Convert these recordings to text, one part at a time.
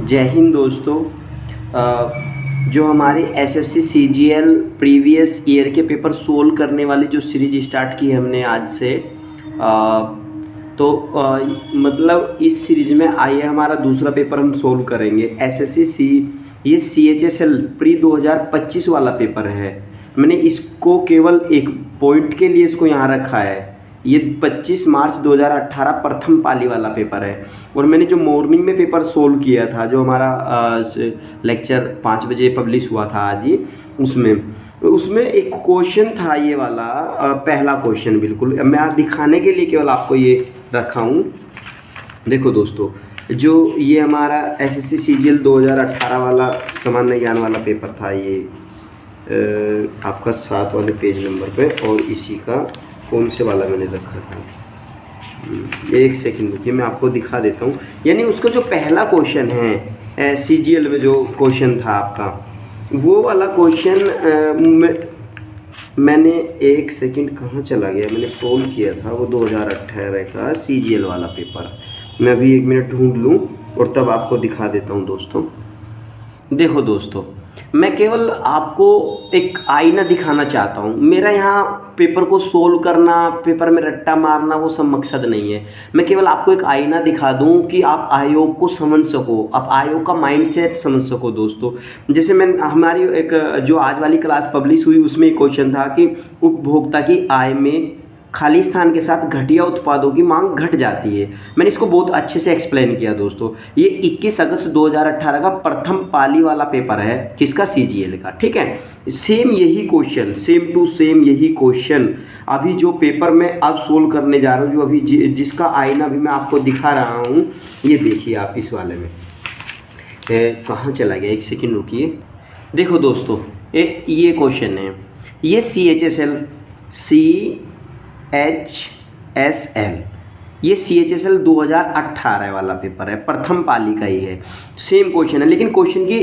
जय हिंद दोस्तों। जो हमारे एसएससी सीजीएल प्रीवियस ईयर के पेपर सोल्व करने वाली जो सीरीज स्टार्ट की है हमने आज से, मतलब इस सीरीज में आइए हमारा दूसरा पेपर हम सोल्व करेंगे। ये CHSL प्री 2025 वाला पेपर है। मैंने इसको केवल एक पॉइंट के लिए इसको यहाँ रखा है। ये 25 मार्च 2018 प्रथम पाली वाला पेपर है। और मैंने जो मॉर्निंग में पेपर सोल्व किया था, जो हमारा लेक्चर 5 बजे पब्लिश हुआ था आज ही, उसमें एक क्वेश्चन था ये वाला, पहला क्वेश्चन। बिल्कुल मैं आज दिखाने के लिए केवल आपको ये रखा हूँ। देखो दोस्तों, जो ये हमारा एसएससी सीजीएल 2018 वाला सामान्य ज्ञान वाला पेपर था, ये आपका 7 वाले पेज नंबर पे, और इसी का कौन से वाला मैंने रखा था, एक सेकंड रुकिए मैं आपको दिखा देता हूँ। यानी उसका जो पहला क्वेश्चन है सीजीएल में, जो क्वेश्चन था आपका, वो वाला क्वेश्चन मैंने एक सेकंड कहाँ चला गया, मैंने सोल्व किया था वो 2018 का सीजीएल वाला पेपर। मैं अभी 1 मिनट ढूंढ लूँ और तब आपको दिखा देता हूँ दोस्तों। देखो दोस्तों, मैं केवल आपको एक आईना दिखाना चाहता हूँ। मेरा यहाँ पेपर को सोल्व करना, पेपर में रट्टा मारना, वो सब मकसद नहीं है। मैं केवल आपको एक आईना दिखा दूँ कि आप आयोग को समझ सको, आप आयोग का माइंडसेट समझ सको दोस्तों। जैसे हमारी एक जो आज वाली क्लास पब्लिश हुई, उसमें एक क्वेश्चन था कि उपभोक्ता की आय में खाली स्थान के साथ घटिया उत्पादों की मांग घट जाती है। मैंने इसको बहुत अच्छे से एक्सप्लेन किया दोस्तों। ये 21 अगस्त 2018 का प्रथम पाली वाला पेपर है, किसका, सीजीएल का। ठीक है, सेम यही क्वेश्चन, सेम टू सेम यही क्वेश्चन अभी जो पेपर में अब सोल्व करने जा रहा हूँ, जो अभी जिसका आईना अभी मैं आपको दिखा रहा हूँ, ये देखिए आप इस वाले में। कहाँ चला गया, एक सेकेंड रुकिए। देखो दोस्तों, ये क्वेश्चन है, ये CHSL ये CHSL 2018 वाला पेपर है, प्रथम पाली का ही है। सेम क्वेश्चन है, लेकिन क्वेश्चन की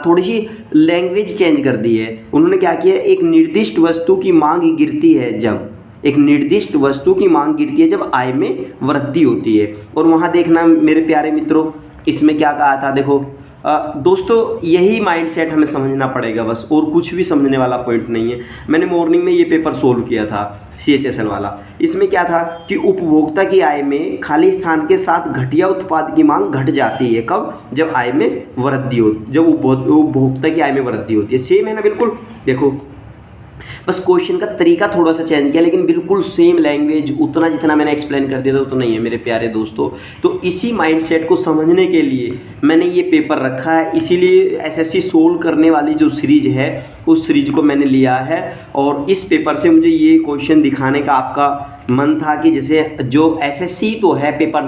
थोड़ी सी लैंग्वेज चेंज कर दी है। उन्होंने क्या किया, एक निर्दिष्ट वस्तु की मांग गिरती है जब आय में वृद्धि होती है। और वहाँ देखना मेरे प्यारे मित्रों, इसमें क्या कहा था, देखो दोस्तों, यही माइंडसेट हमें समझना पड़ेगा बस, और कुछ भी समझने वाला पॉइंट नहीं है। मैंने मॉर्निंग में ये पेपर सोल्व किया था CHSL वाला। इसमें क्या था कि उपभोक्ता की आय में खाली स्थान के साथ घटिया उत्पाद की मांग घट जाती है। कब, जब आय में वृद्धि हो, जब उपभोक्ता की आय में वृद्धि होती है। सेम है ना, बिल्कुल। देखो बस क्वेश्चन का तरीका थोड़ा सा चेंज किया, लेकिन बिल्कुल सेम लैंग्वेज, उतना जितना मैंने एक्सप्लेन कर दिया था उतना नहीं है मेरे प्यारे दोस्तों। तो इसी माइंडसेट को समझने के लिए मैंने ये पेपर रखा है। इसीलिए एसएससी सोल्व करने वाली जो सीरीज है, उस सीरीज को मैंने लिया है। और इस पेपर से मुझे ये क्वेश्चन दिखाने का आपका मन था कि जैसे जो एसएससी तो है पेपर,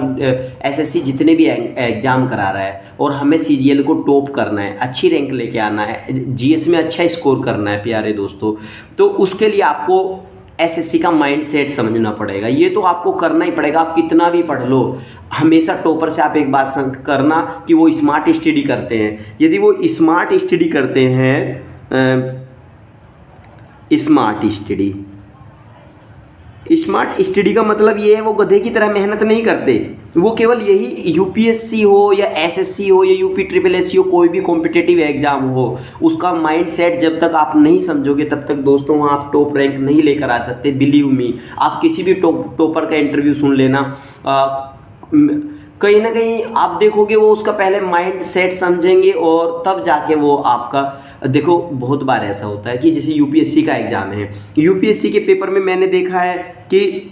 एसएससी जितने भी एग्जाम करा रहा है, और हमें सीजीएल को टॉप करना है, अच्छी रैंक लेके आना है, जीएस में अच्छा स्कोर करना है प्यारे दोस्तों। तो उसके लिए आपको एसएससी का माइंडसेट समझना पड़ेगा। ये तो आपको करना ही पड़ेगा, आप कितना भी पढ़ लो। हमेशा टॉपर से आप एक बात करना कि वो स्मार्ट स्टडी करते हैं। यदि वो स्मार्ट स्टडी करते हैं, स्मार्ट स्टडी का मतलब ये है, वो गधे की तरह मेहनत नहीं करते। वो केवल यही यूपीएससी हो या एसएससी हो या यूपी-SSSC हो, कोई भी कॉम्पिटिटिव एग्जाम हो, उसका माइंडसेट जब तक आप नहीं समझोगे तब तक दोस्तों वहाँ आप टॉप रैंक नहीं लेकर आ सकते। बिलीव मी, आप किसी भी टॉपर का इंटरव्यू सुन लेना, कहीं ना कहीं आप देखोगे वो उसका पहले माइंड सेट समझेंगे और तब जाके वो आपका। देखो बहुत बार ऐसा होता है कि जैसे यूपीएससी का एग्ज़ाम है, यूपीएससी के पेपर में मैंने देखा है कि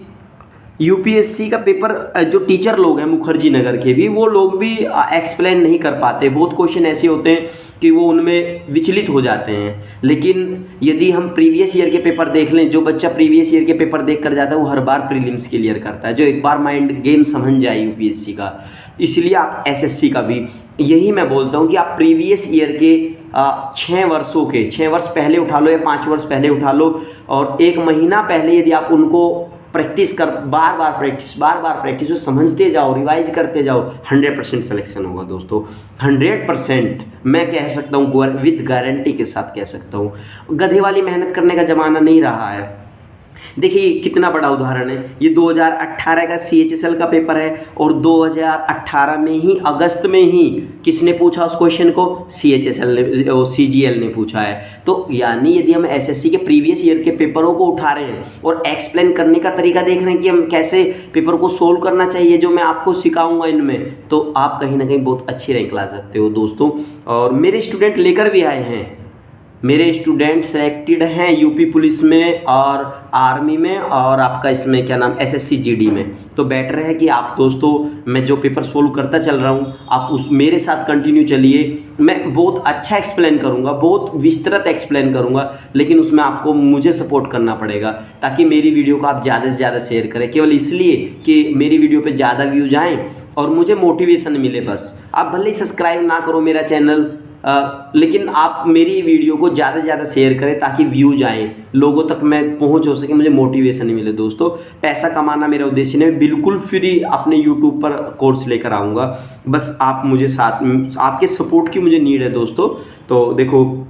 यूपीएससी का पेपर जो टीचर लोग हैं मुखर्जी नगर के भी, वो लोग भी एक्सप्लेन नहीं कर पाते। बहुत क्वेश्चन ऐसे होते हैं कि वो उनमें विचलित हो जाते हैं। लेकिन यदि हम प्रीवियस ईयर के पेपर देख लें, जो बच्चा प्रीवियस ईयर के पेपर देख कर जाता है वो हर बार प्रीलिम्स क्लियर करता है, जो एक बार माइंड गेम समझ जाए यूपीएससी का। इसलिए आप एसएससी का भी यही मैं बोलता हूँ कि आप प्रीवियस ईयर के 6 वर्ष पहले उठा लो या 5 वर्ष पहले उठा लो, और 1 महीना पहले यदि आप उनको प्रैक्टिस कर, बार बार प्रैक्टिस वो समझते जाओ, रिवाइज करते जाओ, 100% सिलेक्शन होगा दोस्तों। 100% मैं कह सकता हूँ, विद गारंटी के साथ कह सकता हूँ। गधे वाली मेहनत करने का ज़माना नहीं रहा है। देखिए कितना बड़ा उदाहरण है, ये 2018 का CHSL का पेपर है और 2018 में ही अगस्त में ही किसने पूछा उस क्वेश्चन को, CHSL ने, CGL ने पूछा है। तो यानी यदि हम SSC के प्रीवियस ईयर के पेपरों को उठा रहे हैं और एक्सप्लेन करने का तरीका देख रहे हैं कि हम कैसे पेपर को सोल्व करना चाहिए, जो मैं आपको सिखाऊंगा इनमें, तो आप कहीं ना कहीं बहुत अच्छी रैंक ला सकते हो दोस्तों। और मेरे स्टूडेंट लेकर भी आए हैं, मेरे स्टूडेंट सेलेक्टेड हैं यूपी पुलिस में और आर्मी में और आपका इसमें क्या नाम SSC GD में। तो बेटर है कि आप दोस्तों, मैं जो पेपर सोल्व करता चल रहा हूँ आप उस मेरे साथ कंटिन्यू चलिए। मैं बहुत अच्छा एक्सप्लेन करूँगा, बहुत विस्तृत एक्सप्लेन करूँगा, लेकिन उसमें आपको मुझे सपोर्ट करना पड़ेगा ताकि मेरी वीडियो को आप ज़्यादा से ज़्यादा शेयर करें, केवल इसलिए कि मेरी वीडियो पर ज़्यादा व्यूज आएँ और मुझे मोटिवेशन मिले। बस आप भले ही सब्सक्राइब ना करो मेरा चैनल, लेकिन आप मेरी वीडियो को ज़्यादा से ज़्यादा शेयर करें ताकि व्यूज आए, लोगों तक मैं पहुंच हो सके, मुझे मोटिवेशन मिले। दोस्तों पैसा कमाना मेरा उद्देश्य नहीं, बिल्कुल फ्री अपने यूट्यूब पर कोर्स लेकर आऊँगा, बस आप मुझे साथ, आपके सपोर्ट की मुझे नीड है दोस्तों। तो देखो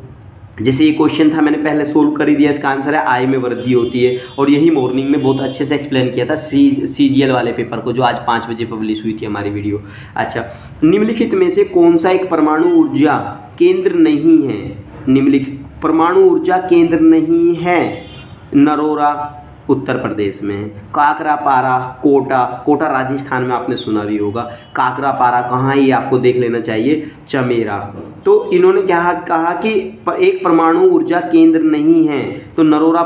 जैसे ये क्वेश्चन था मैंने पहले सोल्व कर ही दिया, इसका आंसर है आय में वृद्धि होती है, और यही मॉर्निंग में बहुत अच्छे से एक्सप्लेन किया था CGL वाले पेपर को, जो आज 5 बजे पब्लिश हुई थी हमारी वीडियो। अच्छा, निम्नलिखित में से कौन सा एक परमाणु ऊर्जा केंद्र नहीं है, निम्नलिखित परमाणु ऊर्जा केंद्र नहीं है। नरोरा उत्तर प्रदेश में है, काकरापारा कोटा राजस्थान में आपने सुना भी होगा, काकरापारा कहाँ, ये आपको देख लेना चाहिए, चमेरा। तो इन्होंने क्या कहा कि एक परमाणु ऊर्जा केंद्र नहीं है, तो नरोरा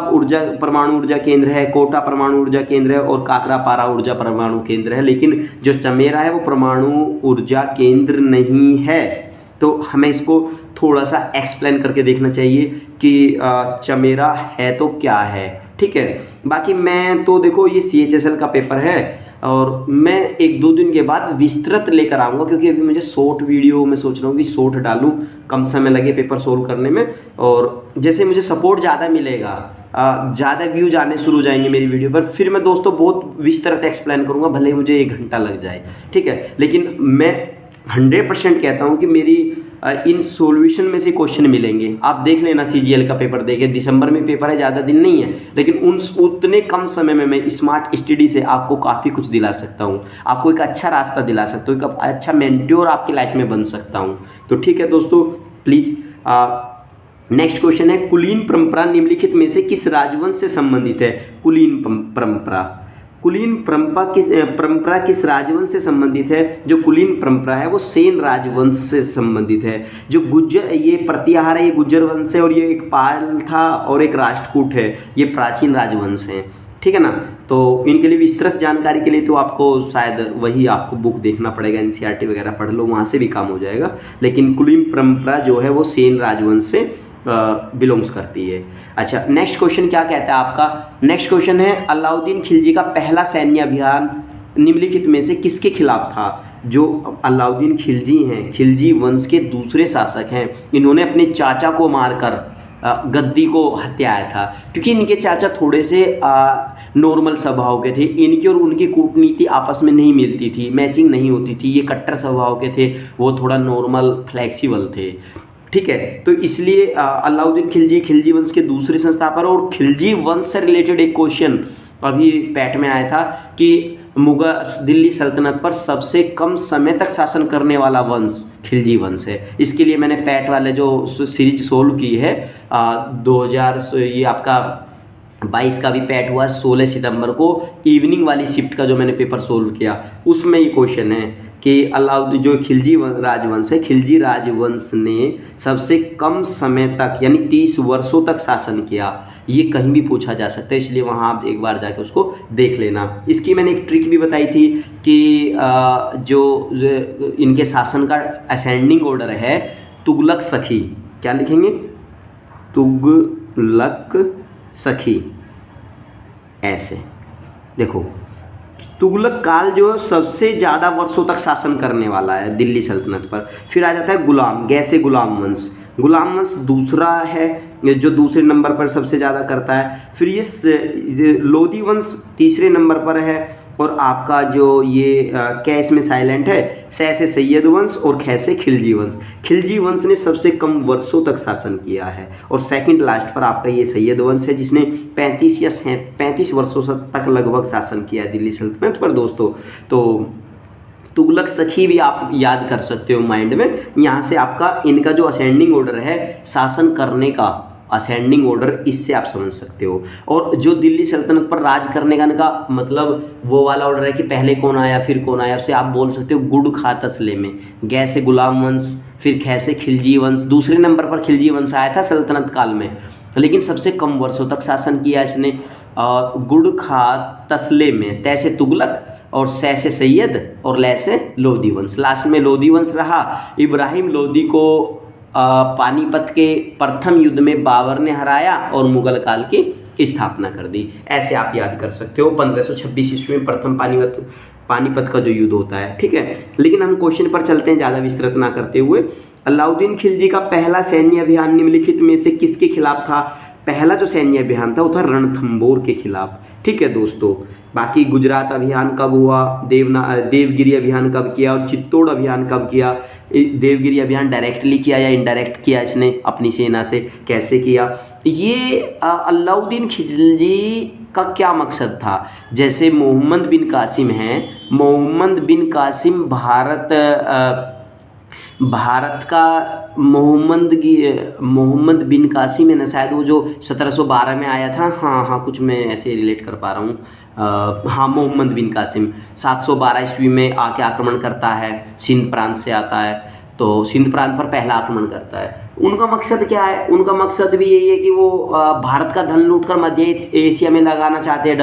परमाणु ऊर्जा केंद्र है, कोटा परमाणु ऊर्जा केंद्र है और काकरापारा ऊर्जा परमाणु केंद्र है, लेकिन जो चमेरा है वो परमाणु ऊर्जा केंद्र नहीं है। तो हमें इसको थोड़ा सा एक्सप्लेन करके देखना चाहिए कि चमेरा है तो क्या है, ठीक है। बाकी मैं तो देखो ये CHSL का पेपर है और मैं 1-2 दिन के बाद विस्तृत लेकर आऊँगा, क्योंकि अभी मुझे शॉर्ट वीडियो में सोच रहा हूँ कि शॉर्ट डालूँ, कम समय लगे पेपर सोल्व करने में, और जैसे मुझे सपोर्ट ज़्यादा मिलेगा, ज़्यादा व्यूज आने शुरू हो जाएंगे मेरी वीडियो पर, फिर मैं दोस्तों बहुत विस्तृत एक्सप्लेन करूँगा, भले ही मुझे 1 घंटा लग जाए, ठीक है। लेकिन मैं 100% कहता हूँ कि मेरी इन सॉल्यूशन में से क्वेश्चन मिलेंगे। आप देख लेना CGL का पेपर देखे, दिसंबर में पेपर है, ज़्यादा दिन नहीं है, लेकिन उतने कम समय में मैं स्मार्ट स्टडी से आपको काफ़ी कुछ दिला सकता हूँ, आपको एक अच्छा रास्ता दिला सकता हूँ, एक अच्छा मेंटोर आपकी लाइफ में बन सकता हूँ। तो ठीक है दोस्तों, प्लीज़ नेक्स्ट क्वेश्चन है, कुलीन परंपरा निम्नलिखित में से किस राजवंश से संबंधित है। कुलीन परंपरा किस राजवंश से संबंधित है। जो कुलीन परंपरा है वो सेन राजवंश से संबंधित है। जो गुज्जर, ये प्रतिहार है, ये गुज्जर वंश है, और ये एक पाल था और एक राष्ट्रकूट है, ये प्राचीन राजवंश हैं, ठीक है ना। तो इनके लिए विस्तृत जानकारी के लिए तो आपको शायद वही आपको बुक देखना पड़ेगा, NCERT वगैरह पढ़ लो, वहाँ से भी काम हो जाएगा। लेकिन कुलीन परंपरा जो है वो सेन राजवंश से बिलोंग्स करती है। अच्छा, नेक्स्ट क्वेश्चन क्या कहता है आपका। नेक्स्ट क्वेश्चन है, अलाउद्दीन खिलजी का पहला सैन्य अभियान निम्नलिखित में से किसके खिलाफ था। जो अलाउद्दीन खिलजी हैं, खिलजी वंश के दूसरे शासक हैं, इन्होंने अपने चाचा को मारकर गद्दी को हत्याया था, क्योंकि इनके चाचा थोड़े से नॉर्मल स्वभाव के थे, इनकी और उनकी कूटनीति आपस में नहीं मिलती थी, मैचिंग नहीं होती थी। ये कट्टर स्वभाव के थे, वो थोड़ा नॉर्मल फ्लेक्सिबल थे, ठीक है। तो इसलिए अलाउद्दीन खिलजी वंश के दूसरे संस्थापक। और खिलजी वंश से रिलेटेड एक क्वेश्चन अभी पैट में आया था कि मुगल दिल्ली सल्तनत पर सबसे कम समय तक शासन करने वाला वंश खिलजी वंश है। इसके लिए मैंने पैट वाले जो सीरीज सोल्व की है 2000, ये आपका 22 का भी पैट हुआ 16 सितंबर को, इवनिंग वाली शिफ्ट का जो मैंने पेपर सोल्व किया, उसमें ये क्वेश्चन है कि अलाउद्दीन जो खिलजी राजवंश है, खिलजी राजवंश ने सबसे कम समय तक यानी 30 वर्षों तक शासन किया। ये कहीं भी पूछा जा सकता है, इसलिए वहाँ आप एक बार जाकर उसको देख लेना। इसकी मैंने एक ट्रिक भी बताई थी कि जो इनके शासन का असेंडिंग ऑर्डर है, तुगलक सखी, क्या लिखेंगे, तुगलक सखी, ऐसे देखो। तुगलक काल जो सबसे ज़्यादा वर्षों तक शासन करने वाला है दिल्ली सल्तनत पर। फिर आ जाता है गुलाम, गैसे गुलाम वंश, गुलाम वंश दूसरा है जो दूसरे नंबर पर सबसे ज़्यादा करता है। फिर ये लोधी वंश तीसरे नंबर पर है, और आपका जो ये कै इसमें साइलेंट है, सै से सैयद वंश और ख़ै से खिलजी वंश। खिलजी वंश ने सबसे कम वर्षों तक शासन किया है और सेकंड लास्ट पर आपका ये सैयद वंश है जिसने 35 या 35 वर्षों तक लगभग शासन किया है दिल्ली सल्तनत पर दोस्तों। तो तुगलक सखी भी आप याद कर सकते हो माइंड में। यहाँ से आपका इनका जो असेंडिंग ऑर्डर है शासन करने का, असेंडिंग ऑर्डर, इससे आप समझ सकते हो। और जो दिल्ली सल्तनत पर राज करने का इनका मतलब वो वाला ऑर्डर है कि पहले कौन आया फिर कौन आया, उससे आप बोल सकते हो गुड़ खा तसले में। गै से गुलाम वंश, फिर ख़ै से खिलजी वंश, दूसरे नंबर पर खिलजी वंश आया था सल्तनत काल में, लेकिन सबसे कम वर्षों तक शासन किया इसने। गुड़ खा तसले में, तै से तुगलक और सै से सैयद और लै से लोधी वंश। लास्ट में लोधी वंश रहा। इब्राहिम लोधी को पानीपत के प्रथम युद्ध में बाबर ने हराया और मुगल काल की स्थापना कर दी। ऐसे आप याद कर सकते हो। 1526 ईस्वी में प्रथम पानीपत का जो युद्ध होता है, ठीक है। लेकिन हम क्वेश्चन पर चलते हैं ज़्यादा विस्तृत ना करते हुए। अलाउद्दीन खिलजी का पहला सैन्य अभियान निम्नलिखित में से किसके खिलाफ था? पहला जो सैन्य अभियान था वो था रणथंबोर के खिलाफ, ठीक है दोस्तों। बाकी गुजरात अभियान कब हुआ, देवगिरी अभियान कब किया और चित्तौड़ अभियान कब किया? देवगिरी अभियान डायरेक्टली किया या इनडायरेक्ट किया इसने अपनी सेना से, कैसे किया? ये अलाउद्दीन खिलजी का क्या मकसद था? जैसे मोहम्मद बिन कासिम हैं, मोहम्मद बिन कासिम भारत का मोहम्मद बिन कासिम है ना शायद, वो जो 1712 में आया था। हाँ कुछ मैं ऐसे रिलेट कर पा रहा हूँ। हाँ, मोहम्मद बिन कासिम 712 ईस्वी में आके आक्रमण करता है, सिंध प्रांत से आता है, तो सिंध प्रांत पर पहला आक्रमण करता है। उनका मकसद क्या है? उनका मकसद भी यही है कि वो भारत का धन लूटकर मध्य एशिया में लगाना चाहते हैं,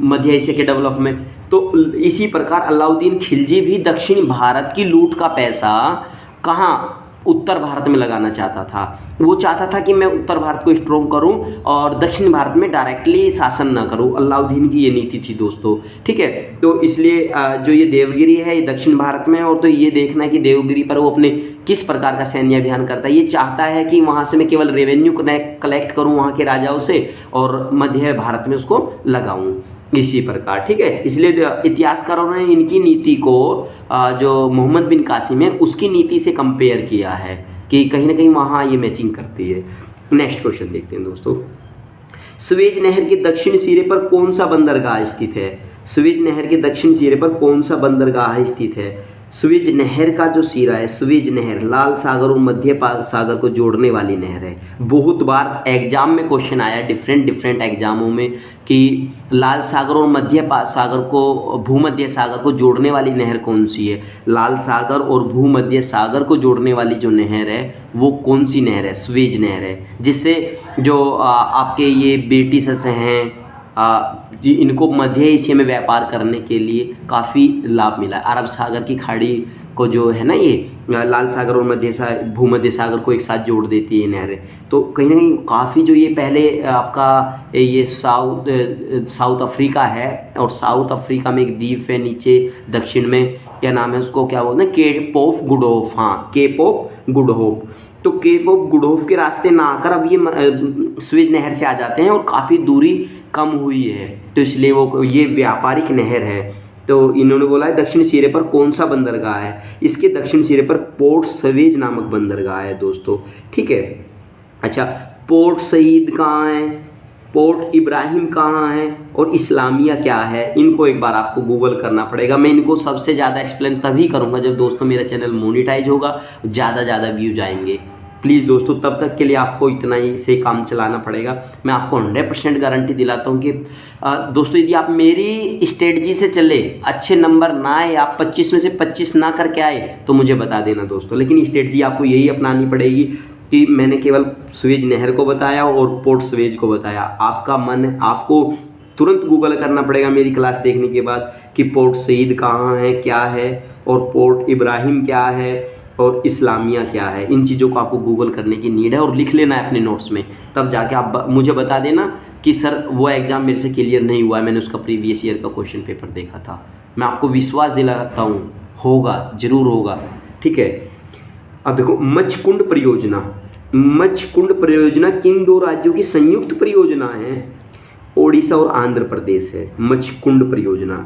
मध्य एशिया के डेवलप में। तो इसी प्रकार अलाउद्दीन खिलजी भी दक्षिण भारत की लूट का पैसा कहाँ? उत्तर भारत में लगाना चाहता था। वो चाहता था कि मैं उत्तर भारत को स्ट्रॉन्ग करूं और दक्षिण भारत में डायरेक्टली शासन ना करूं। अलाउद्दीन की ये नीति थी दोस्तों, ठीक है। तो इसलिए जो ये देवगिरी है ये दक्षिण भारत में है, और तो ये देखना है कि देवगिरी पर वो अपने किस प्रकार का सैन्य अभियान करता है। ये चाहता है कि वहाँ से मैं केवल रेवेन्यू कलेक्ट करूँ वहाँ के राजाओं से और मध्य भारत में उसको लगाऊँ, इसी प्रकार, ठीक है। इसलिए इतिहासकारों ने इनकी नीति को जो मोहम्मद बिन कासिम है उसकी नीति से कंपेयर किया है कि कहीं ना कहीं वहाँ ये मैचिंग करती है। नेक्स्ट क्वेश्चन देखते हैं दोस्तों। स्वेज नहर के दक्षिण सिरे पर कौन सा बंदरगाह स्थित है? स्वेज नहर के दक्षिण सिरे पर कौन सा बंदरगाह स्थित है? स्वेज नहर का जो सिरा है, स्वेज नहर लाल सागर और मध्य सागर को जोड़ने वाली नहर है। बहुत बार एग्जाम में क्वेश्चन आया डिफरेंट एग्जामों में कि लाल सागर और मध्य सागर को, भूमध्य सागर को जोड़ने वाली नहर कौन सी है? लाल सागर और भूमध्य सागर को जोड़ने वाली जो नहर है वो कौन सी नहर है? स्वेज नहर है, जिससे जो आपके ये ब्रिटिशर्स हैं इनको मध्य एशिया में व्यापार करने के लिए काफ़ी लाभ मिला। अरब सागर की खाड़ी को जो है ना, ये लाल सागर और भूमध्य सागर को एक साथ जोड़ देती है नहरें। तो कहीं ना कहीं काफ़ी जो ये पहले आपका ये साउथ अफ्रीका है, और साउथ अफ्रीका में एक द्वीप है नीचे दक्षिण में, क्या नाम है उसको, क्या बोलते हैं, केप ऑफ गुड होप। हाँ, केप ऑफ गुड होप। तो केप ऑफ गुड होप के रास्ते ना आकर अब ये स्वेज नहर से आ जाते हैं और काफ़ी दूरी कम हुई है, तो इसलिए वो ये व्यापारिक नहर है। तो इन्होंने बोला है दक्षिण सिरे पर कौन सा बंदरगाह है? इसके दक्षिण सिरे पर पोर्ट सवेज नामक बंदरगाह है दोस्तों, ठीक है। अच्छा, पोर्ट सईद कहाँ है, पोर्ट इब्राहिम कहाँ है और इस्लामिया क्या है? इनको एक बार आपको गूगल करना पड़ेगा। मैं इनको सबसे ज़्यादा एक्सप्लेन तभी करूँगा जब दोस्तों मेरा चैनल मोनेटाइज होगा, ज़्यादा व्यूज आएंगे। प्लीज़ दोस्तों, तब तक के लिए आपको इतना ही से काम चलाना पड़ेगा। मैं आपको 100% गारंटी दिलाता हूँ कि दोस्तों यदि आप मेरी स्ट्रेटजी से चले, अच्छे नंबर ना आए, आप 25 में से 25 ना करके आए तो मुझे बता देना दोस्तों। लेकिन स्ट्रेटजी आपको यही अपनानी पड़ेगी कि मैंने केवल स्वेज नहर को बताया और पोर्ट स्वेज को बताया। आपका मन, आपको तुरंत गूगल करना पड़ेगा मेरी क्लास देखने के बाद कि पोर्ट सईद कहाँ है, क्या है, और पोर्ट इब्राहिम क्या है और इस्लामिया क्या है। इन चीज़ों को आपको गूगल करने की नीड है और लिख लेना है अपने नोट्स में, तब जाके आप मुझे बता देना कि सर वो एग्ज़ाम मेरे से क्लियर नहीं हुआ है, मैंने उसका प्रीवियस ईयर का क्वेश्चन पेपर देखा था। मैं आपको विश्वास दिलाता हूँ होगा, ज़रूर होगा, ठीक है। अब देखो, मच्छकुंड परियोजना। मच्छकुंड परियोजना किन दो राज्यों की संयुक्त परियोजना है? ओडिशा और आंध्र प्रदेश है। मच्छकुंड परियोजना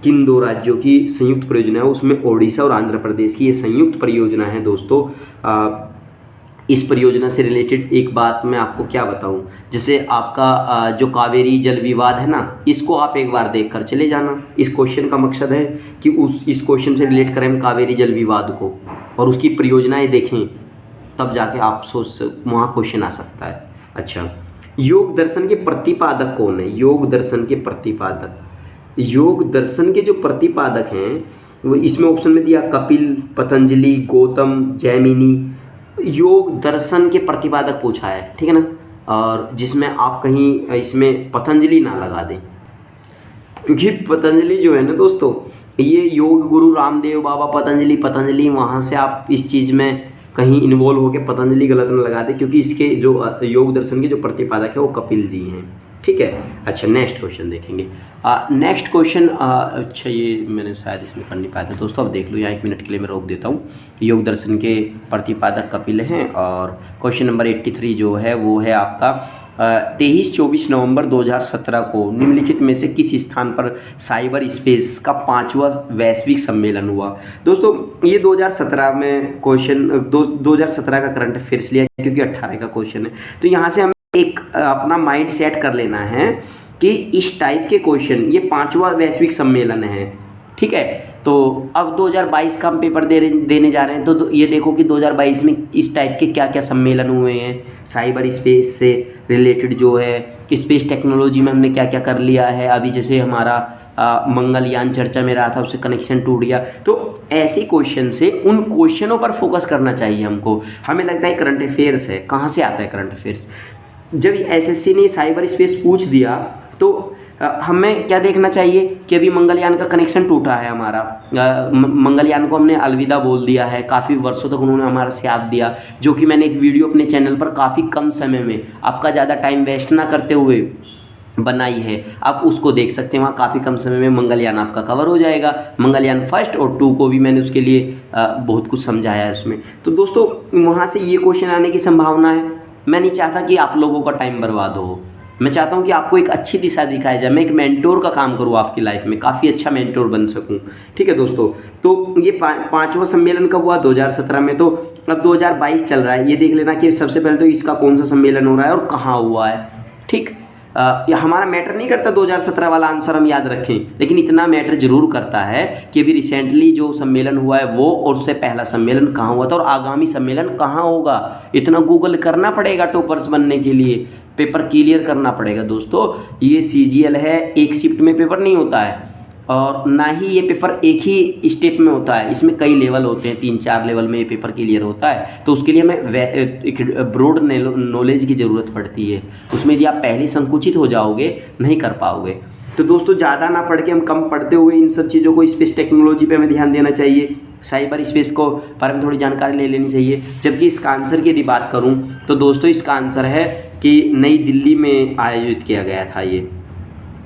किन दो राज्यों की संयुक्त परियोजना है, उसमें ओडिशा और आंध्र प्रदेश की ये संयुक्त परियोजना है दोस्तों। इस परियोजना से रिलेटेड एक बात मैं आपको क्या बताऊं, जैसे आपका जो कावेरी जल विवाद है ना, इसको आप एक बार देख कर चले जाना। इस क्वेश्चन का मकसद है कि इस क्वेश्चन से रिलेट करें हम कावेरी जल विवाद को और उसकी परियोजनाएं देखें, तब जाके आप वहाँ क्वेश्चन आ सकता है। अच्छा, योग दर्शन के प्रतिपादक कौन है? योग दर्शन के प्रतिपादक, योग दर्शन के जो प्रतिपादक हैं वो इसमें ऑप्शन में दिया कपिल, पतंजलि, गौतम, जैमिनी। योग दर्शन के प्रतिपादक पूछा है, ठीक है ना, और जिसमें आप कहीं इसमें पतंजलि ना लगा दें, क्योंकि पतंजलि जो है ना दोस्तों, ये योग गुरु रामदेव बाबा पतंजलि वहाँ से आप इस चीज़ में कहीं इन्वॉल्व होकर पतंजलि गलत न लगा दें, क्योंकि इसके जो योग दर्शन के जो प्रतिपादक है वो कपिल जी हैं, ठीक है। अच्छा, नेक्स्ट क्वेश्चन देखेंगे। नेक्स्ट क्वेश्चन, अच्छा ये मैंने शायद इसमें कर नहीं पाया था दोस्तों, अब देख लो, यहाँ 1 मिनट के लिए मैं रोक देता हूँ। योग दर्शन के प्रतिपादक कपिल हैं और क्वेश्चन नंबर 83 जो है वो है आपका 23-24 नवंबर 2017 को निम्नलिखित में से किस स्थान पर साइबर स्पेस का 5वां वैश्विक सम्मेलन हुआ? दोस्तों ये 2017 में क्वेश्चन 2017 का करंट अफेयर्स लिया क्योंकि 18 का क्वेश्चन है, तो यहाँ से हम एक अपना माइंड सेट कर लेना है कि इस टाइप के क्वेश्चन, ये 5वां वैश्विक सम्मेलन है, ठीक है। तो अब 2022 का हम पेपर देने जा रहे हैं, तो ये देखो कि 2022 में इस टाइप के क्या क्या सम्मेलन हुए हैं, साइबर स्पेस से रिलेटेड जो है, स्पेस टेक्नोलॉजी में हमने क्या क्या कर लिया है। अभी जैसे हमारा मंगलयान चर्चा में रहा था, उससे कनेक्शन टूट गया, तो ऐसे क्वेश्चन से उन क्वेश्चनों पर फोकस करना चाहिए हमको। हमें लगता है करंट अफेयर्स है, कहाँ से आता है करंट अफेयर्स? जब एसएससी ने साइबर स्पेस पूछ दिया तो हमें क्या देखना चाहिए कि अभी मंगलयान का कनेक्शन टूटा है हमारा, मंगलयान को हमने अलविदा बोल दिया है, काफ़ी वर्षों तक उन्होंने हमारा साथ दिया, जो कि मैंने एक वीडियो अपने चैनल पर काफ़ी कम समय में, आपका ज़्यादा टाइम वेस्ट ना करते हुए बनाई है, आप उसको देख सकते हैं। वहाँ काफ़ी कम समय में मंगलयान आपका कवर हो जाएगा। मंगलयान 1 और 2 को भी मैंने उसके लिए बहुत कुछ समझाया है उसमें। तो दोस्तों वहाँ से ये क्वेश्चन आने की संभावना है। मैं नहीं चाहता कि आप लोगों का टाइम बर्बाद हो, मैं चाहता हूँ कि आपको एक अच्छी दिशा दिखाई जाए, मैं एक मेंटोर का काम करूँ आपकी लाइफ में, काफ़ी अच्छा मेंटोर बन सकूँ, ठीक है दोस्तों। तो ये 5वां सम्मेलन कब हुआ? 2017 में। तो अब 2022 चल रहा है, ये देख लेना कि सबसे पहले तो इसका कौन सा सम्मेलन हो रहा है और कहाँ हुआ है, ठीक। हमारा मैटर नहीं करता 2017 वाला आंसर हम याद रखें, लेकिन इतना मैटर जरूर करता है कि अभी रिसेंटली जो सम्मेलन हुआ है वो, और उससे पहला सम्मेलन कहाँ हुआ था और आगामी सम्मेलन कहाँ होगा। इतना गूगल करना पड़ेगा टॉपर्स बनने के लिए, पेपर क्लियर करना पड़ेगा दोस्तों। ये CGL है, एक शिफ्ट में पेपर नहीं होता है, और ना ही ये पेपर एक ही स्टेप में होता है, इसमें कई लेवल होते हैं, 3-4 लेवल में ये पेपर क्लियर होता है। तो उसके लिए हमें एक ब्रॉड नॉलेज की ज़रूरत पड़ती है, उसमें यदि आप पहले संकुचित हो जाओगे नहीं कर पाओगे। तो दोस्तों ज़्यादा ना पढ़ के हम कम पढ़ते हुए इन सब चीज़ों को, स्पेस टेक्नोलॉजी पे हमें ध्यान देना चाहिए, साइबर स्पेस को बारे में थोड़ी जानकारी ले लेनी चाहिए। जबकि इसका आंसर की यदि बात करूँ तो दोस्तों इसका आंसर है कि नई दिल्ली में आयोजित किया गया था ये,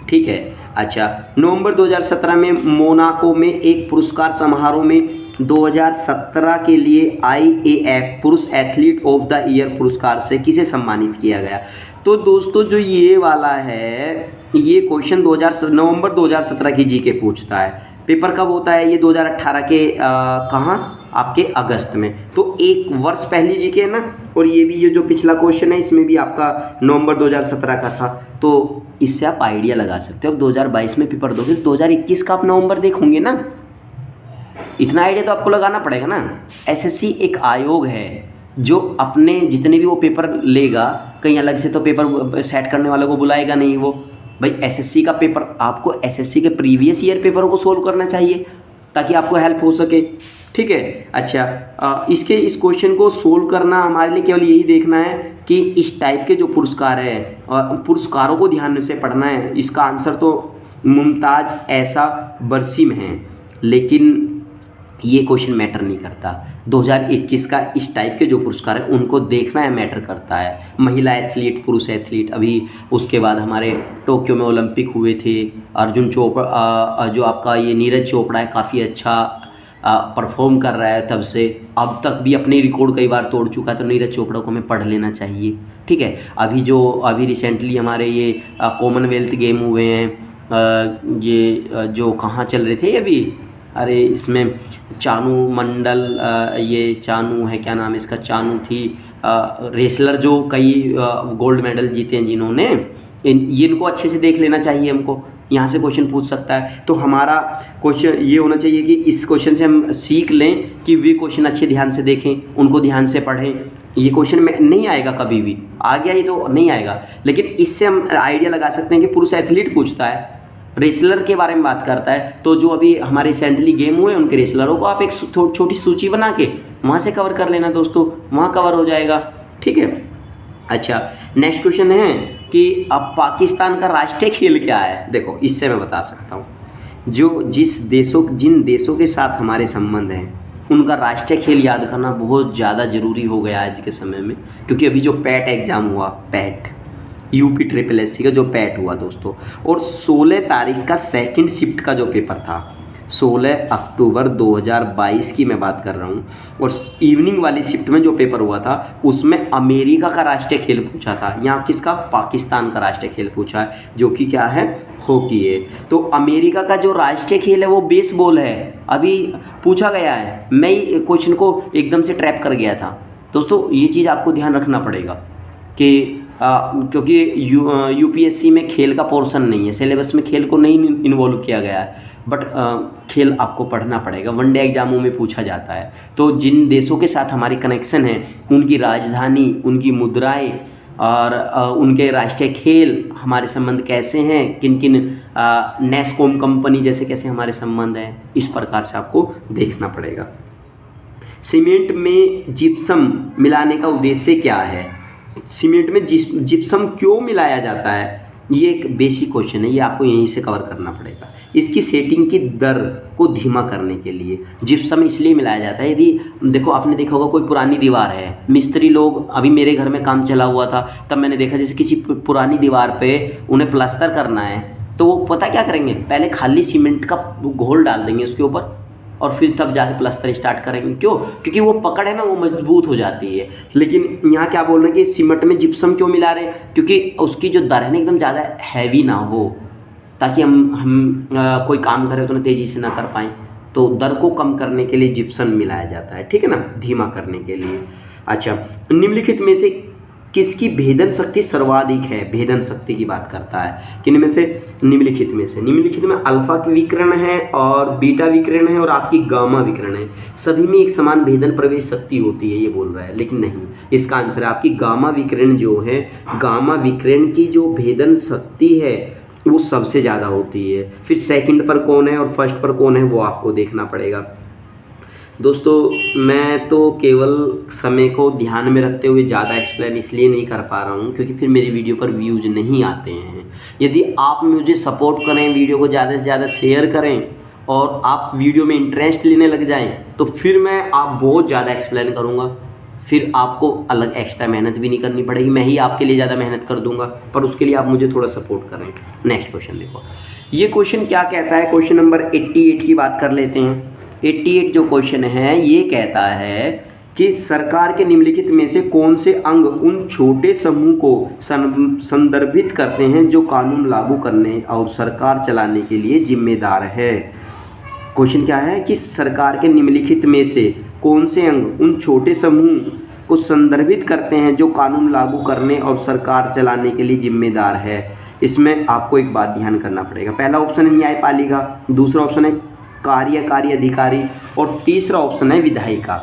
ठीक है। अच्छा, नवंबर 2017 में मोनाको में एक पुरस्कार समारोह में 2017 के लिए IAF पुरुष एथलीट ऑफ द ईयर पुरस्कार से किसे सम्मानित किया गया? तो दोस्तों जो ये वाला है, ये क्वेश्चन नवंबर 2017 की जीके पूछता है। पेपर कब होता है? ये 2018 के कहाँ? आपके अगस्त में। तो एक वर्ष पहले जीके है ना, और ये भी, ये जो पिछला क्वेश्चन है इसमें भी आपका नवंबर 2017 का था, तो इससे आप आइडिया लगा सकते हो। अब 2022 में पेपर दोगे तो 2021 का आप नवंबर देखोगे ना, इतना आइडिया तो आपको लगाना पड़ेगा ना। एसएससी एक आयोग है जो अपने जितने भी वो पेपर लेगा, कहीं अलग से तो पेपर सेट करने वालों को बुलाएगा नहीं वो। भाई एसएससी का पेपर, आपको एसएससी के प्रीवियस ईयर पेपरों को सोल्व करना चाहिए ताकि आपको हेल्प हो सके, ठीक है। अच्छा, इस क्वेश्चन को सोल्व करना हमारे लिए केवल यही देखना है कि इस टाइप के जो पुरस्कार है, पुरस्कारों को ध्यान से पढ़ना है। इसका आंसर तो मुमताज़ ऐसा बरसिम है, लेकिन ये क्वेश्चन मैटर नहीं करता। 2021 का इस टाइप के जो पुरस्कार है उनको देखना है, मैटर करता है। महिला एथलीट, पुरुष एथलीट, अभी उसके बाद हमारे टोक्यो में ओलंपिक हुए थे। अर्जुन चोपड़ा, जो आपका ये नीरज चोपड़ा है, काफ़ी अच्छा परफॉर्म कर रहा है तब से अब तक भी, अपने रिकॉर्ड कई बार तोड़ चुका है। तो नीरज चोपड़ा को हमें पढ़ लेना चाहिए, ठीक है। अभी रिसेंटली हमारे ये कॉमनवेल्थ गेम हुए हैं, ये जो कहाँ चल रहे थे अभी, अरे इसमें चानू मंडल, ये चानू है, क्या नाम है इसका, चानू थी रेसलर जो कई गोल्ड मेडल जीते हैं जिन्होंने, इनको अच्छे से देख लेना चाहिए हमको, यहाँ से क्वेश्चन पूछ सकता है। तो हमारा क्वेश्चन ये होना चाहिए कि इस क्वेश्चन से हम सीख लें कि वे क्वेश्चन अच्छे ध्यान से देखें, उनको ध्यान से पढ़ें। ये क्वेश्चन में नहीं आएगा, कभी भी आ गया ये तो नहीं आएगा, लेकिन इससे हम आइडिया लगा सकते हैं कि पुरुष एथलीट पूछता है, रेसलर के बारे में बात करता है, तो जो अभी हमारे रिसेंटली गेम हुए उनके रेसलरों को आप एक छोटी सूची बना के वहाँ से कवर कर लेना दोस्तों, वहाँ कवर हो जाएगा, ठीक है। अच्छा, नेक्स्ट क्वेश्चन है कि अब पाकिस्तान का राष्ट्रीय खेल क्या है। देखो इससे मैं बता सकता हूँ, जिन देशों के साथ हमारे संबंध हैं उनका राष्ट्रीय खेल याद करना बहुत ज़्यादा ज़रूरी हो गया आज के समय में, क्योंकि अभी जो पैट एग्ज़ाम हुआ, पैट UPSSC का जो पैट हुआ दोस्तों, और 16 तारीख का सेकंड शिफ्ट का जो पेपर था, 16 अक्टूबर 2022 की मैं बात कर रहा हूँ, और इवनिंग वाली शिफ्ट में जो पेपर हुआ था उसमें अमेरिका का राष्ट्रीय खेल पूछा था। यहाँ किसका, पाकिस्तान का राष्ट्रीय खेल पूछा है, जो कि क्या है, हॉकी है। तो अमेरिका का जो राष्ट्रीय खेल है वो बेसबॉल है, अभी पूछा गया है, मैं क्वेश्चन को एकदम से ट्रैप कर गया था दोस्तों। ये चीज़ आपको ध्यान रखना पड़ेगा कि क्योंकि UPSC में खेल का पोर्शन नहीं है, सिलेबस में खेल को नहीं इन्वॉल्व किया गया है, बट खेल आपको पढ़ना पड़ेगा, वनडे एग्जामों में पूछा जाता है। तो जिन देशों के साथ हमारी कनेक्शन है, उनकी राजधानी, उनकी मुद्राएं और उनके राष्ट्रीय खेल, हमारे संबंध कैसे हैं, किन किन नेस्कॉम कंपनी जैसे कैसे हमारे संबंध हैं, इस प्रकार से आपको देखना पड़ेगा। सीमेंट में जिप्सम मिलाने का उद्देश्य क्या है, सीमेंट में जिप्सम क्यों मिलाया जाता है, ये एक बेसिक क्वेश्चन है, ये आपको यहीं से कवर करना पड़ेगा। इसकी सेटिंग की दर को धीमा करने के लिए जिप्सम इसलिए मिलाया जाता है। यदि देखो आपने देखा होगा कोई पुरानी दीवार है, मिस्त्री लोग, अभी मेरे घर में काम चला हुआ था तब मैंने देखा जैसे किसी पुरानी दीवार पे उन्हें प्लास्टर करना है, तो वो पता क्या करेंगे, पहले खाली सीमेंट का घोल डाल देंगे उसके ऊपर और फिर तब जाके प्लास्टर स्टार्ट करेंगे। क्यों, क्योंकि वो पकड़ है ना वो मजबूत हो जाती है। लेकिन यहाँ क्या बोल रहे हैं कि सीमेंट में जिप्सम क्यों मिला रहे हैं, क्योंकि उसकी जो दर है ना एकदम ज़्यादा हैवी ना हो, ताकि हम कोई काम करें तो तेज़ी से ना कर पाएँ, तो दर को कम करने के लिए जिप्सम मिलाया जाता है, ठीक है ना, धीमा करने के लिए। अच्छा, निम्नलिखित में से किसकी भेदन शक्ति सर्वाधिक है, भेदन शक्ति की बात करता है, किन में से, निम्नलिखित में अल्फा विकिरण है और बीटा विकिरण है और आपकी गामा विकिरण है, सभी में एक समान भेदन प्रवेश शक्ति होती है, ये बोल रहा है, लेकिन नहीं, इसका आंसर है आपकी गामा विकिरण जो है, गामा विकिरण की जो भेदन शक्ति है वो सबसे ज़्यादा होती है। फिर सेकंड पर कौन है और फर्स्ट पर कौन है वो आपको देखना पड़ेगा। दोस्तों मैं तो केवल समय को ध्यान में रखते हुए ज़्यादा एक्सप्लेन इसलिए नहीं कर पा रहा हूँ क्योंकि फिर मेरी वीडियो पर व्यूज़ नहीं आते हैं। यदि आप मुझे सपोर्ट करें, वीडियो को ज़्यादा से ज़्यादा शेयर करें और आप वीडियो में इंटरेस्ट लेने लग जाएं, तो फिर मैं आप बहुत ज़्यादा एक्सप्लेन करूँगा, फिर आपको अलग एक्स्ट्रा मेहनत भी नहीं करनी पड़ेगी, मैं ही आपके लिए ज़्यादा मेहनत कर दूँगा, पर उसके लिए आप मुझे थोड़ा सपोर्ट करें। नेक्स्ट क्वेश्चन देखो, ये क्वेश्चन क्या कहता है, क्वेश्चन नंबर 88 की बात कर लेते हैं। 88 जो क्वेश्चन है ये कहता है कि सरकार के निम्नलिखित में से कौन से अंग उन छोटे समूह को संदर्भित करते हैं जो कानून लागू करने और सरकार चलाने के लिए जिम्मेदार है। क्वेश्चन क्या है कि सरकार के निम्नलिखित में से कौन से अंग उन छोटे समूह को संदर्भित करते हैं जो कानून लागू करने और सरकार चलाने के लिए जिम्मेदार है। इसमें आपको एक बात ध्यान करना पड़ेगा, पहला ऑप्शन है न्यायपालिका, दूसरा ऑप्शन है कार्यकारी अधिकारी और तीसरा ऑप्शन है विधायिका।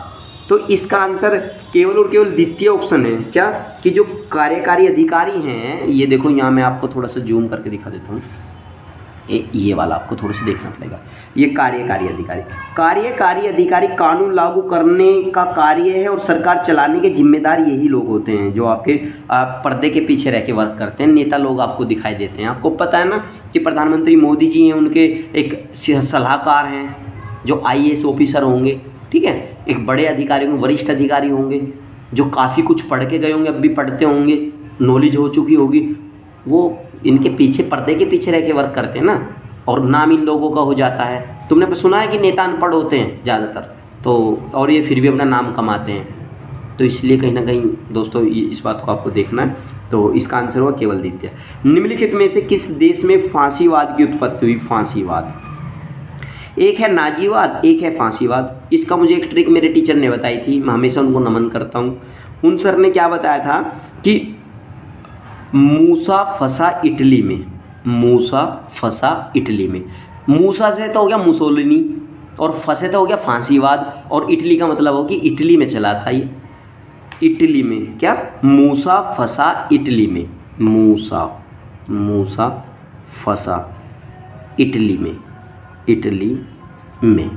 तो इसका आंसर केवल और केवल द्वितीय ऑप्शन है, क्या कि जो कार्यकारी अधिकारी हैं, ये देखो यहाँ मैं आपको थोड़ा सा जूम करके दिखा देता हूँ, ये वाला आपको थोड़ा सा देखना पड़ेगा, ये कार्यकारी अधिकारी। कार्यकारी अधिकारी कानून लागू करने का कार्य है और सरकार चलाने के जिम्मेदार यही लोग होते हैं जो आपके पर्दे के पीछे रह के वर्क करते हैं। नेता लोग आपको दिखाई देते हैं, आपको पता है ना कि प्रधानमंत्री मोदी जी हैं, उनके एक सलाहकार हैं जो IAS ऑफिसर होंगे, ठीक है, एक बड़े अधिकारी होंगे, वरिष्ठ अधिकारी होंगे जो काफ़ी कुछ पढ़ के गए होंगे, अब भी पढ़ते होंगे, नॉलेज हो चुकी होगी, वो इनके पीछे पर्दे के पीछे रह के वर्क करते हैं ना, और नाम इन लोगों का हो जाता है। तुमने सुना है कि नेता अनपढ़ होते हैं ज़्यादातर, तो और ये फिर भी अपना नाम कमाते हैं, तो इसलिए कहीं ना कहीं दोस्तों इस बात को आपको देखना है। तो इसका आंसर हुआ केवल द्वितीय। निम्नलिखित में से किस देश में फांसीवाद की उत्पत्ति हुई? फांसीवाद, एक है नाजीवाद, एक है फांसीवाद। इसका मुझे एक ट्रिक मेरे टीचर ने बताई थी, मैं हमेशा उनको नमन करता हूँ। उन सर ने क्या बताया था कि मूसा फंसा इटली में, मूसा फंसा इटली में। मूसा से तो हो गया मुसोलिनी और फंसे तो हो गया फांसीवाद, और इटली का मतलब हो कि इटली में चला था ये। इटली में क्या? मूसा फंसा इटली में, मूसा फंसा इटली में, इटली में।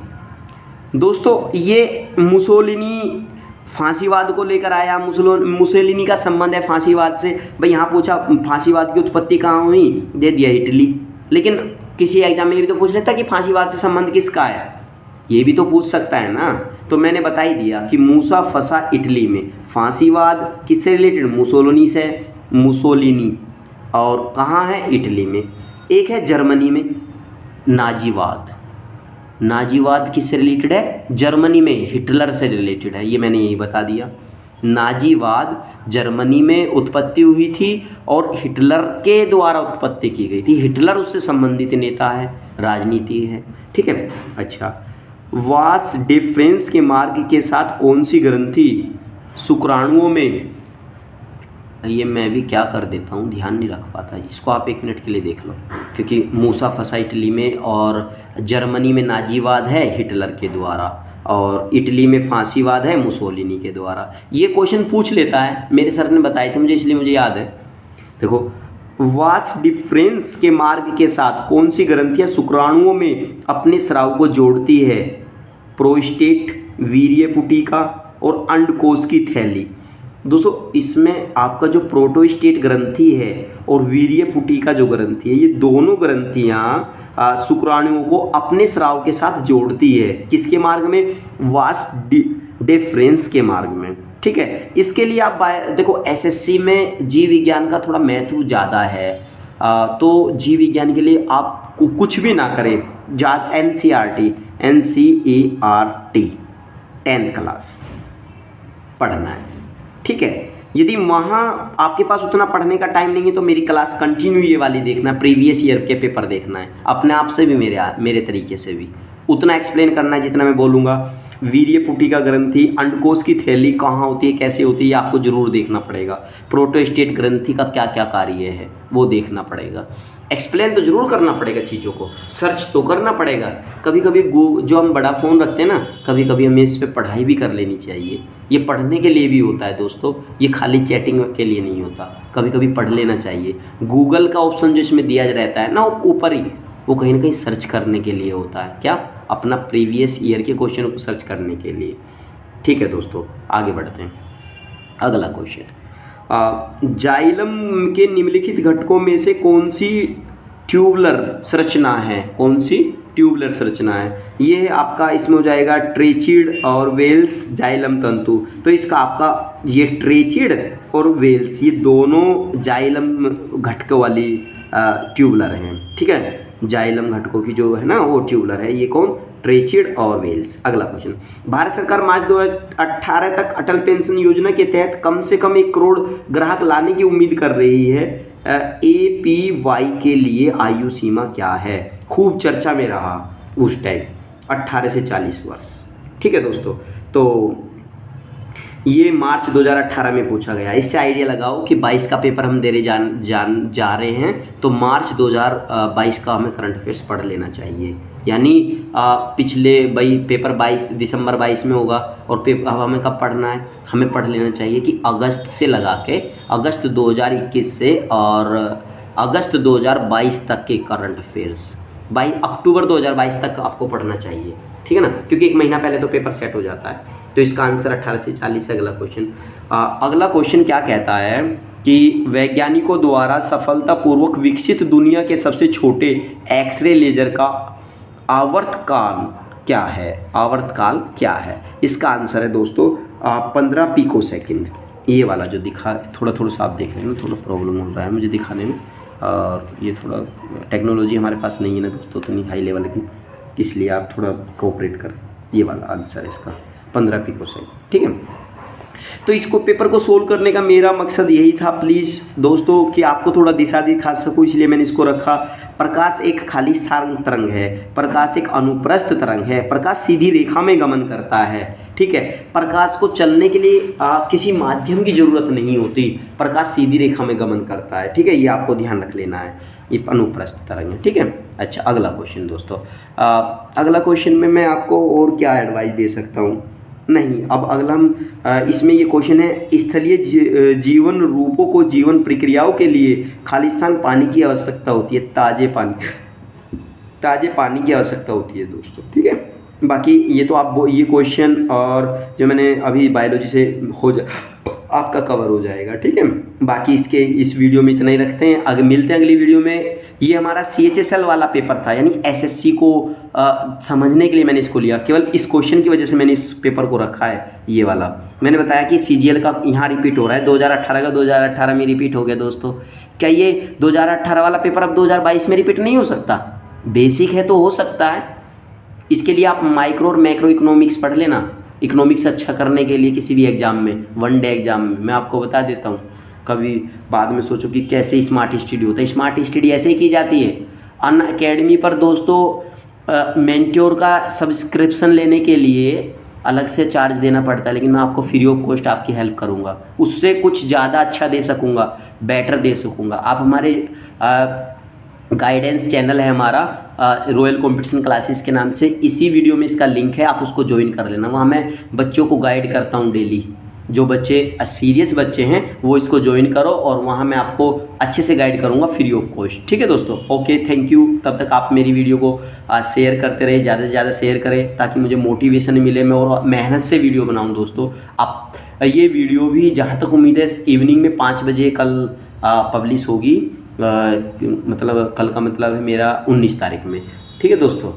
दोस्तों ये मुसोलिनी फांसीवाद को लेकर आया, मुसोलिनी का संबंध है फांसीवाद से। भाई यहाँ पूछा फांसीवाद की उत्पत्ति कहाँ हुई, दे दिया इटली। लेकिन किसी एग्जाम में ये भी तो पूछ लेता कि फांसीवाद से संबंध किसका है, ये भी तो पूछ सकता है ना। तो मैंने बता ही दिया कि मूसा फंसा इटली में। फांसीवाद किससे रिलेटेड? मुसोलिनी से, मुसोलिनी, और कहाँ है? इटली में। एक है जर्मनी में नाजीवाद। नाजीवाद किससे रिलेटेड है? जर्मनी में, हिटलर से रिलेटेड है, ये मैंने यही बता दिया। नाजीवाद जर्मनी में उत्पत्ति हुई थी और हिटलर के द्वारा उत्पत्ति की गई थी। हिटलर उससे संबंधित नेता है, राजनीति है, ठीक है। अच्छा, वास डिफरेंस के मार्ग के साथ कौन सी ग्रंथि शुक्राणुओं में, ये मैं भी क्या कर देता हूँ, ध्यान नहीं रख पाता, इसको आप 1 मिनट के लिए देख लो। क्योंकि मूसा फंसा इटली में और जर्मनी में नाजीवाद है हिटलर के द्वारा, और इटली में फांसीवाद है मुसोलिनी के द्वारा। ये क्वेश्चन पूछ लेता है, मेरे सर ने बताए थे मुझे, इसलिए मुझे याद है। देखो, वास डिफरेंस के मार्ग के साथ कौन सी ग्रंथियाँ शुक्राणुओं में अपने स्राव को जोड़ती है? प्रोस्टेट, वीर्य पुटिका और अंडकोश की थैली। दोस्तों इसमें आपका जो प्रोटोस्टेट ग्रंथि है और वीर्य पुटिका जो ग्रंथि है, ये दोनों ग्रंथियाँ शुक्राणुओं को अपने स्राव के साथ जोड़ती है। किसके मार्ग में? वास डिफरेंस के मार्ग में, ठीक है। इसके लिए आप देखो एसएससी में जीव विज्ञान का थोड़ा महत्व ज़्यादा है, तो जीव विज्ञान के लिए आप कुछ भी ना करें, NCERT 10th क्लास पढ़ना है, ठीक है। यदि वहाँ आपके पास उतना पढ़ने का टाइम नहीं है तो मेरी क्लास कंटिन्यू ये वाली देखना, प्रीवियस ईयर के पेपर देखना है, अपने आप से भी मेरे तरीके से भी उतना एक्सप्लेन करना है जितना मैं बोलूँगा। वीर्य पुटिका ग्रंथि, अंडकोश की थैली कहाँ होती है, कैसे होती है, ये आपको जरूर देखना पड़ेगा। प्रोटोस्टेट ग्रंथि का क्या क्या कार्य है वो देखना पड़ेगा। एक्सप्लेन तो जरूर करना पड़ेगा चीज़ों को, सर्च तो करना पड़ेगा। कभी कभी जो हम बड़ा फ़ोन रखते हैं ना, कभी कभी हमें इस पर पढ़ाई भी कर लेनी चाहिए। ये पढ़ने के लिए भी होता है दोस्तों, ये खाली चैटिंग के लिए नहीं होता, कभी कभी पढ़ लेना चाहिए। गूगल का ऑप्शन जो इसमें दिया रहता है ना ऊपर ही, वो कहीं ना कहीं सर्च करने के लिए होता है। क्या? अपना प्रीवियस ईयर के क्वेश्चन को सर्च करने के लिए, ठीक है दोस्तों। आगे बढ़ते हैं, अगला क्वेश्चन। जाइलम के निम्नलिखित घटकों में से कौन सी ट्यूबलर संरचना है? कौन सी ट्यूबलर संरचना है? ये है आपका, इसमें हो जाएगा ट्रेचिड और वेल्स जाइलम तंतु। तो इसका आपका ये ट्रेचिड और वेल्स, ये दोनों जाइलम घटकों वाली ट्यूबलर हैं, ठीक है। जाइलम घटकों की जो है ना वो ट्यूबलर है, ये कौन? ट्रेचिड और वेल्स। अगला क्वेश्चन, भारत सरकार मार्च 2018 तक अटल पेंशन योजना के तहत कम से कम 1 करोड़ ग्राहक लाने की उम्मीद कर रही है। APY के लिए आयु सीमा क्या है? खूब चर्चा में रहा उस टाइम, 18 से 40 वर्ष, ठीक है दोस्तों। तो ये मार्च 2018 में पूछा गया। इससे आइडिया लगाओ कि 22 का पेपर हम देने जा रहे हैं, तो मार्च 2022 का हमें करंट अफेयर्स पढ़ लेना चाहिए। यानी पिछले पेपर 22 दिसंबर 22 में होगा, और पेपर अब हमें कब पढ़ना है? हमें पढ़ लेना चाहिए कि अगस्त से लगा के, अगस्त 2021 से और अगस्त 2022 तक के करंट अफेयर्स, अक्टूबर 2022 तक आपको पढ़ना चाहिए, ठीक है ना, क्योंकि 1 महीना पहले तो पेपर सेट हो जाता है। तो इसका आंसर 18 से 40 है। अगला क्वेश्चन, अगला क्वेश्चन क्या कहता है कि वैज्ञानिकों द्वारा सफलतापूर्वक विकसित दुनिया के सबसे छोटे एक्सरे लेजर का आवर्तकाल क्या है? आवर्तकाल क्या है? इसका आंसर है दोस्तों 15 पिकोसेकंड। ये वाला जो दिखा, थोड़ा सा आप देख रहे हैं ना, थोड़ा प्रॉब्लम हो रहा है मुझे दिखाने में, और ये थोड़ा टेक्नोलॉजी हमारे पास नहीं है ना दोस्तों इतनी हाई लेवल की, इसलिए आप थोड़ा कोऑपरेट करें। ये वाला आंसर है इसका 15 पिकोसेकंड, ठीक है। तो इसको पेपर को सोल्व करने का मेरा मकसद यही था प्लीज़ दोस्तों कि आपको थोड़ा दिशा दिखा सकूँ, इसलिए मैंने इसको रखा। प्रकाश एक खाली स्थान तरंग है, प्रकाश एक अनुप्रस्थ तरंग है, प्रकाश सीधी रेखा में गमन करता है, ठीक है। प्रकाश को चलने के लिए किसी माध्यम की जरूरत नहीं होती, प्रकाश सीधी रेखा में गमन करता है, ठीक है। ये आपको ध्यान रख लेना है, ये अनुप्रस्थ तरंग है, ठीक है। अच्छा, अगला क्वेश्चन दोस्तों, अगला क्वेश्चन में मैं आपको और क्या एडवाइस दे सकता हूँ, नहीं, अब अगला हम इसमें ये क्वेश्चन है, स्थलीय जीवन रूपों को जीवन प्रक्रियाओं के लिए खाली स्थान पानी की आवश्यकता होती है, ताजे पानी की आवश्यकता होती है दोस्तों, ठीक है। बाकी ये तो आप ये क्वेश्चन और जो मैंने अभी बायोलॉजी से आपका कवर हो जाएगा, ठीक है। बाकी इस वीडियो में इतना ही रखते हैं, आगे मिलते हैं अगली वीडियो में। ये हमारा CHSL वाला पेपर था, यानी SSC को समझने के लिए मैंने इसको लिया, केवल इस क्वेश्चन की वजह से मैंने इस पेपर को रखा है। ये वाला मैंने बताया कि CGL का यहाँ रिपीट हो रहा है, 2018 का 2018 में रिपीट हो गया दोस्तों। क्या ये 2018 वाला पेपर अब 2022 में रिपीट नहीं हो सकता? बेसिक है तो हो सकता है। इसके लिए आप माइक्रो और मैक्रो इकोनॉमिक्स पढ़ लेना। इकोनॉमिक्स अच्छा करने के लिए किसी भी एग्जाम में, वन डे एग्जाम में, मैं आपको बता देता हूँ, कभी बाद में सोचो कि कैसे स्मार्ट स्टडी होता है। स्मार्ट स्टडी ऐसे ही की जाती है। अनअकैडमी पर दोस्तों मेंटोर का सब्सक्रिप्शन लेने के लिए अलग से चार्ज देना पड़ता है, लेकिन मैं आपको फ्री ऑफ कॉस्ट आपकी हेल्प करूँगा, उससे कुछ ज़्यादा अच्छा दे सकूँगा, बेटर दे सकूँगा। आप हमारे गाइडेंस चैनल है हमारा रॉयल कंपटीशन क्लासेस के नाम से, इसी वीडियो में इसका लिंक है, आप उसको ज्वाइन कर लेना। वहाँ मैं बच्चों को गाइड करता हूँ डेली। जो बच्चे सीरियस बच्चे हैं वो इसको ज्वाइन करो, और वहाँ मैं आपको अच्छे से गाइड करूँगा फ्री ऑफ कॉस्ट, ठीक है दोस्तों। Okay, thank you. तब तक आप मेरी वीडियो को शेयर करते रहे, ज़्यादा से ज़्यादा शेयर करें, ताकि मुझे मोटिवेशन मिले, मैं और मेहनत से वीडियो बनाऊँ दोस्तों। आप ये वीडियो भी जहाँ तक उम्मीद है इवनिंग में 5 बजे कल पब्लिश होगी, मतलब कल का मतलब है मेरा 19 तारीख में, ठीक है दोस्तों।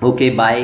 Okay, bye.